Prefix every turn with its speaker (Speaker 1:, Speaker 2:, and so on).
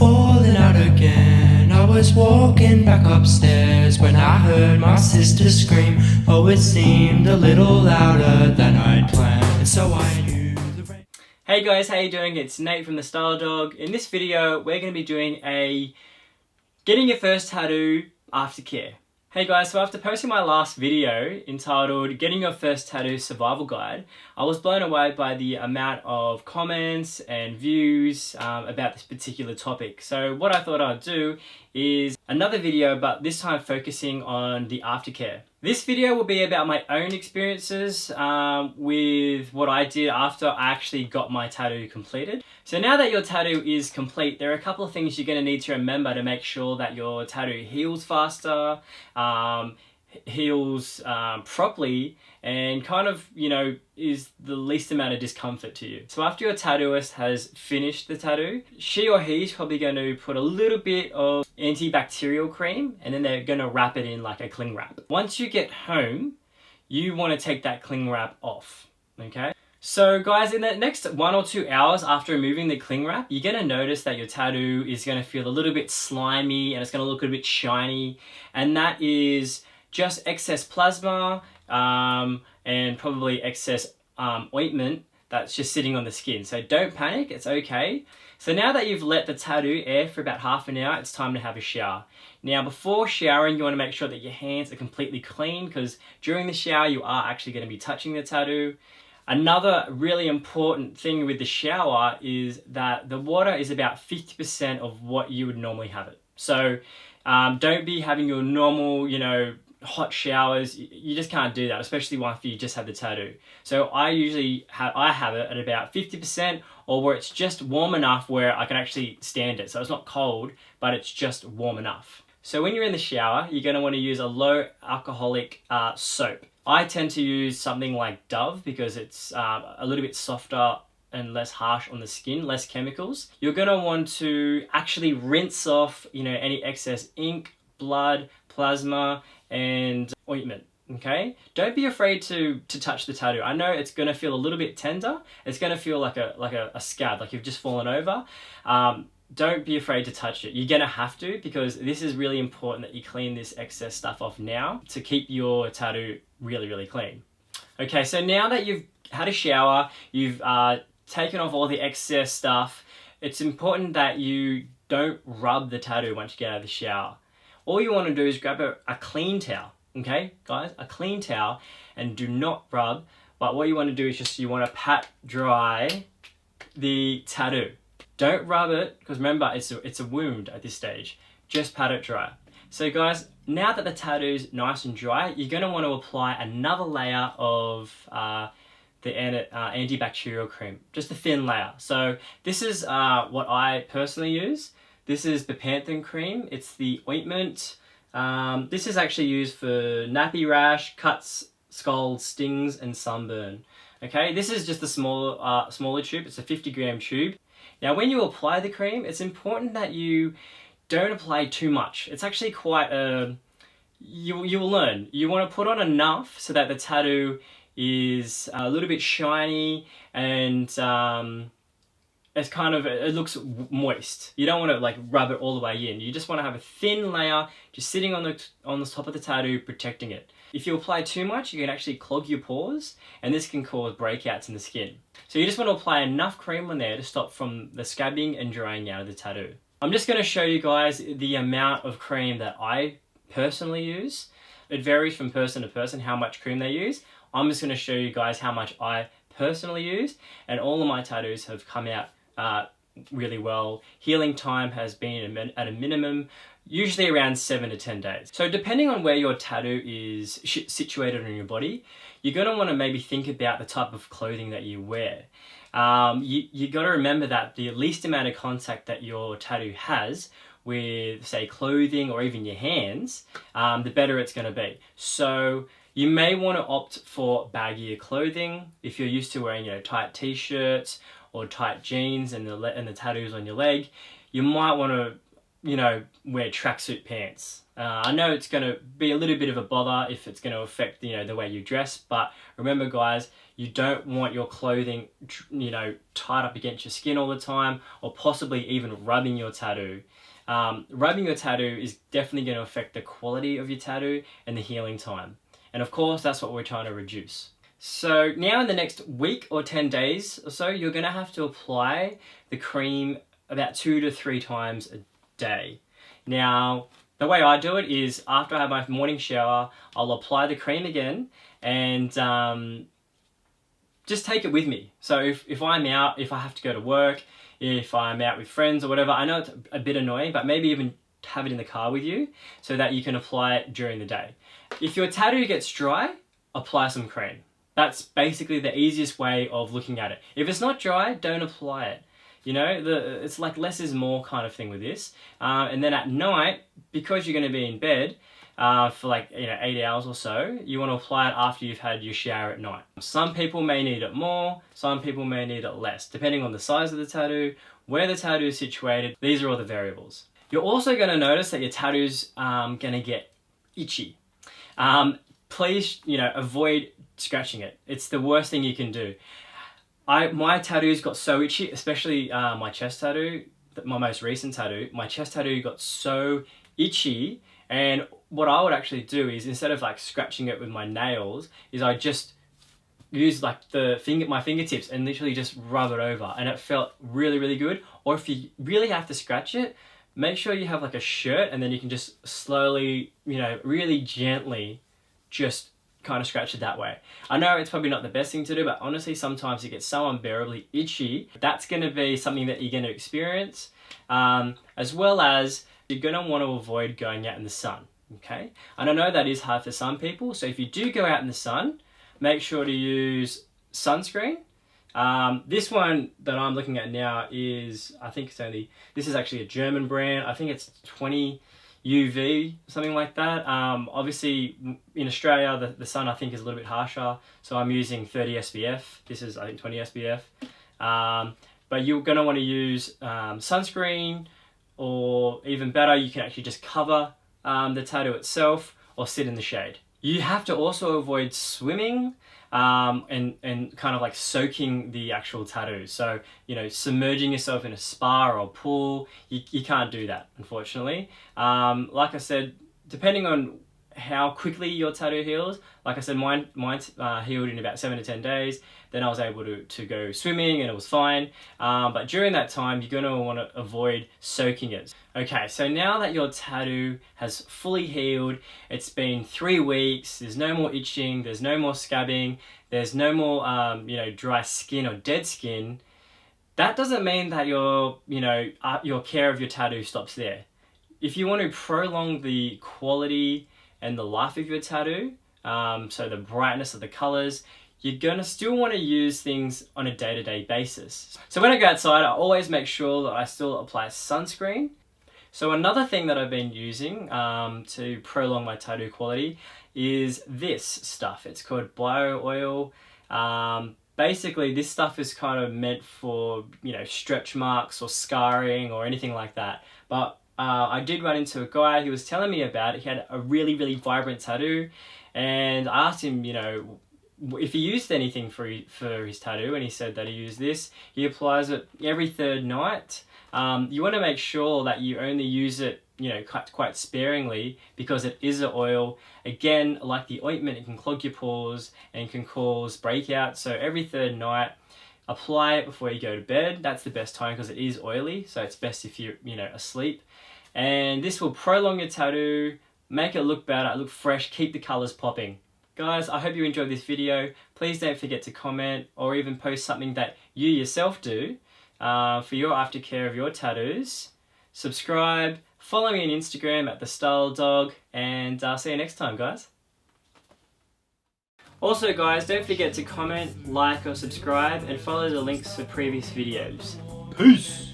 Speaker 1: falling out again. I was walking back upstairs when I heard my sister scream. Oh, it seemed a little louder than I'd planned, and so I knew the rain.
Speaker 2: Hey guys, how you doing? It's Nate from the Style Dog. In this video, we're going to be doing a getting your first tattoo aftercare. Hey guys, so after posting my last video entitled Getting Your First Tattoo Survival Guide, I was blown away by the amount of comments and views about this particular topic. So what I thought I'd do is another video, but this time focusing on the aftercare. This video will be about my own experiences with what I did after I actually got my tattoo completed. So now that your tattoo is complete, there are a couple of things you're going to need to remember to make sure that your tattoo heals faster, heals properly, and kind of, you know, is the least amount of discomfort to you. So after your tattooist has finished the tattoo, she or he is probably going to put a little bit of antibacterial cream, and then they're going to wrap it in like a cling wrap. Once you get home, you want to take that cling wrap off, okay? So guys, in the next 1 or 2 hours after removing the cling wrap, you're going to notice that your tattoo is going to feel a little bit slimy and it's going to look a bit shiny, and that is just excess plasma and probably excess ointment that's just sitting on the skin. So don't panic, it's okay. So now that you've let the tattoo air for about half an hour, it's time to have a shower. Now before showering, you want to make sure that your hands are completely clean, because during the shower you are actually going to be touching the tattoo. Another really important thing with the shower is that the water is about 50% of what you would normally have it. So don't be having your normal, you know, hot showers. You just can't do that, especially after you just had the tattoo. So I usually have it at about 50%, or where it's just warm enough where I can actually stand it. So it's not cold, but it's just warm enough. So when you're in the shower, you're going to want to use a low alcoholic soap. I tend to use something like Dove because it's a little bit softer and less harsh on the skin, less chemicals. You're going to want to actually rinse off, you know, any excess ink, blood, plasma, and ointment. Okay, don't be afraid to touch the tattoo. I know it's going to feel a little bit tender. It's going to feel like a scab, like you've just fallen over. Don't be afraid to touch it. You're going to have to, because this is really important that you clean this excess stuff off now to keep your tattoo really, really clean. Okay, so now that you've had a shower, you've taken off all the excess stuff, it's important that you don't rub the tattoo once you get out of the shower. All you want to do is grab a clean towel, okay, guys? A clean towel, and do not rub, but what you want to do is just, you want to pat dry the tattoo. Don't rub it, because remember, it's a wound at this stage. Just pat it dry. So guys, now that the tattoo's nice and dry, you're going to want to apply another layer of the antibacterial cream, just a thin layer. So this is what I personally use. This is bepanthen cream. It's the ointment. This is actually used for nappy rash, cuts, scalds, stings, and sunburn. Okay, this is just a smaller tube. It's a 50-gram tube. Now when you apply the cream, it's important that you don't apply too much. It's actually quite you will learn. You want to put on enough so that the tattoo is a little bit shiny and it's kind of, it looks moist. You don't want to like rub it all the way in. You just want to have a thin layer just sitting on the top of the tattoo, protecting it. If you apply too much, you can actually clog your pores, and this can cause breakouts in the skin. So you just want to apply enough cream on there to stop from the scabbing and drying out of the tattoo. I'm just going to show you guys the amount of cream that I personally use. It varies from person to person how much cream they use. I'm just going to show you guys how much I personally use, and all of my tattoos have come out really well. Healing time has been at a minimum, usually around 7 to 10 days. So depending on where your tattoo is situated on your body, you're going to want to maybe think about the type of clothing that you wear. You got to remember that the least amount of contact that your tattoo has with, say, clothing or even your hands, the better it's going to be. So you may want to opt for baggier clothing if you're used to wearing, you know, tight t-shirts or tight jeans and the tattoos on your leg. You might want to, you know, wear tracksuit pants. I know it's going to be a little bit of a bother if it's going to affect, you know, the way you dress, but remember guys, you don't want your clothing, you know, tied up against your skin all the time, or possibly even rubbing your tattoo. Rubbing your tattoo is definitely going to affect the quality of your tattoo and the healing time. And of course, that's what we're trying to reduce. So now in the next week or 10 days or so, you're going to have to apply the cream about 2 to 3 times a day. Now, the way I do it is after I have my morning shower, I'll apply the cream again and just take it with me. So if I'm out, if I have to go to work, if I'm out with friends or whatever, I know it's a bit annoying, but maybe even have it in the car with you so that you can apply it during the day. If your tattoo gets dry, apply some cream. That's basically the easiest way of looking at it. If it's not dry, don't apply it. You know, it's like less is more kind of thing with this. And then at night, because you're going to be in bed for like 8 hours or so, you want to apply it after you've had your shower at night. Some people may need it more, some people may need it less, depending on the size of the tattoo, where the tattoo is situated. These are all the variables. You're also going to notice that your tattoo's going to get itchy. Please, avoid scratching it. It's the worst thing you can do. My tattoos got so itchy, especially my chest tattoo, my most recent tattoo. My chest tattoo got so itchy, and what I would actually do is, instead of like scratching it with my nails, is I just use like my fingertips and literally just rub it over, and it felt really, really good. Or if you really have to scratch it, make sure you have like a shirt, and then you can just slowly, really gently just kind of scratch it that way. I know it's probably not the best thing to do, but honestly, sometimes it gets so unbearably itchy. That's going to be something that you're going to experience, as well as you're going to want to avoid going out in the sun, okay? And I know that is hard for some people, so if you do go out in the sun, make sure to use sunscreen. This one that I'm looking at now is, this is actually a German brand. I think it's 20 UV, something like that. Obviously in Australia, the sun I think is a little bit harsher, so I'm using 30 SPF. This is I think 20 SPF. But you're going to want to use sunscreen, or even better, you can actually just cover the tattoo itself or sit in the shade. You have to also avoid swimming and kind of like soaking the actual tattoo. So, submerging yourself in a spa or a pool, you can't do that, unfortunately. Like I said, depending on how quickly your tattoo heals, like I said, mine healed in about 7 to 10 days. Then I was able to go swimming and it was fine. But during that time, you're going to want to avoid soaking it. Okay, so now that your tattoo has fully healed, it's been 3 weeks, there's no more itching, there's no more scabbing, there's no more dry skin or dead skin. That doesn't mean that your care of your tattoo stops there. If you want to prolong the quality and the life of your tattoo, so the brightness of the colors, you're going to still want to use things on a day-to-day basis. So when I go outside, I always make sure that I still apply sunscreen. So another thing that I've been using to prolong my tattoo quality is this stuff. It's called bio oil. Basically, this stuff is kind of meant for, stretch marks or scarring or anything like that. But I did run into a guy who was telling me about it. He had a really, really vibrant tattoo, and I asked him, if he used anything for his tattoo, and he said that he used this. He applies it every 3rd night. You want to make sure that you only use it, quite sparingly, because it is an oil. Again, like the ointment, it can clog your pores and can cause breakouts. So every 3rd night, apply it before you go to bed. That's the best time because it is oily, so it's best if you're, asleep. And this will prolong your tattoo, make it look better, look fresh, keep the colors popping. Guys, I hope you enjoyed this video. Please don't forget to comment or even post something that you yourself do for your aftercare of your tattoos. Subscribe, follow me on Instagram at TheStyleDog, and I'll see you next time, guys. Also guys, don't forget to comment, like or subscribe, and follow the links for previous videos. Peace!